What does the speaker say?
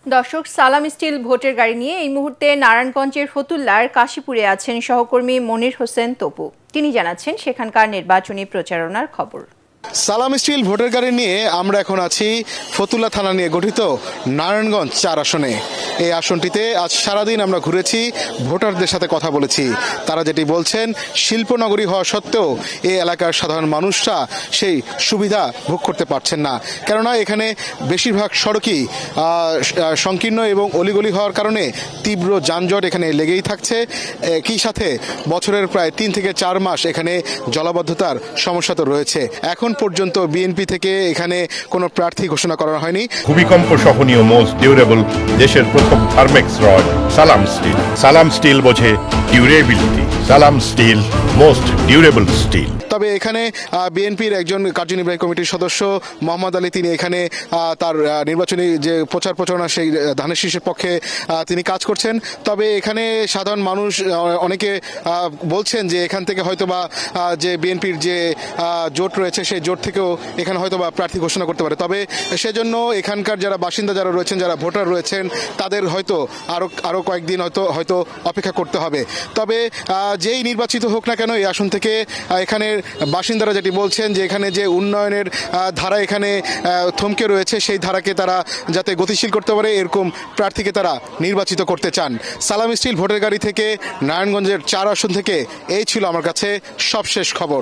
দর্শক, সালাম স্টিল ভোটের গাড়ি নিয়ে এই মুহূর্তে নারায়ণগঞ্জের ফতুল্লার কাশীপুরে আছেন সহকর্মী মনির হোসেন তপু। তিনি জানাচ্ছেন সেখানকার নির্বাচনী প্রচারণার খবর। সালাম স্টিল ভোটের গাড়ি নিয়ে আমরা এখন আছি ফতুল্লা থানা নিয়ে গঠিত নারায়ণগঞ্জ 4 আসনে। এই আসনটিতে আজ সারাদিন আমরা ঘুরেছি, ভোটারদের সাথে কথা বলেছি। তারা যেটি বলছেন, শিল্পনগরী হওয়া সত্ত্বেও এই এলাকার সাধারণ মানুষরা সেই সুবিধা ভোগ করতে পারছেন না। কেননা এখানে বেশিরভাগ সড়কই সংকীর্ণ এবং অলিগলি হওয়ার কারণে তীব্র যানজট এখানে লেগেই থাকছে। একই সাথে বছরের প্রায় 3 থেকে 4 মাস এখানে জলাবদ্ধতার সমস্যা তো রয়েছে। এখন পর্যন্ত বিএনপি থেকে এখানে কোনো প্রার্থী ঘোষণা করা হয়নি। ভূমিকম্প সহনীয় মোস্ট ডিউরেবল দেশের প্রথম থার্মেক্স রড সালাম স্টিল। সালাম স্টিল বোঝে ডিউরেবিলিটি। সালাম স্টিল মোস্ট ডিউরেবল স্টিল। তবে এখানে বিএনপির একজন কার্যনির্বাহী কমিটির সদস্য মোহাম্মদ আলী, তিনি এখানে তার নির্বাচনী যে প্রচার প্রচারণা সেই ধানের শীষের পক্ষে তিনি কাজ করছেন। তবে এখানে সাধারণ মানুষ অনেকে বলছেন যে এখান থেকে হয়তোবা যে বিএনপির যে জোট রয়েছে সেই জোট থেকেও এখানে হয়তোবা প্রার্থী ঘোষণা করতে পারে। তবে সেজন্য এখানকার যারা বাসিন্দা যারা রয়েছেন, যারা ভোটার রয়েছেন, তাদের হয়তো আরো কয়েকদিন হয়তো অপেক্ষা করতে হবে। তবে যেই নির্বাচিত হোক না কেন এই আসন থেকে এখানের বাসিন্দারা যেটি বলছেন যে এখানে যে উন্নয়নের ধারা এখানে থমকে রয়েছে, সেই ধারাকে তারা যাতে গতিশীল করতে পারে এরকম প্রার্থীকে তারা নির্বাচিত করতে চান। সালাম স্টিল ভোটের গাড়ি থেকে নারায়ণগঞ্জের 4 আসন থেকে এই ছিল আমার কাছে সবশেষ খবর।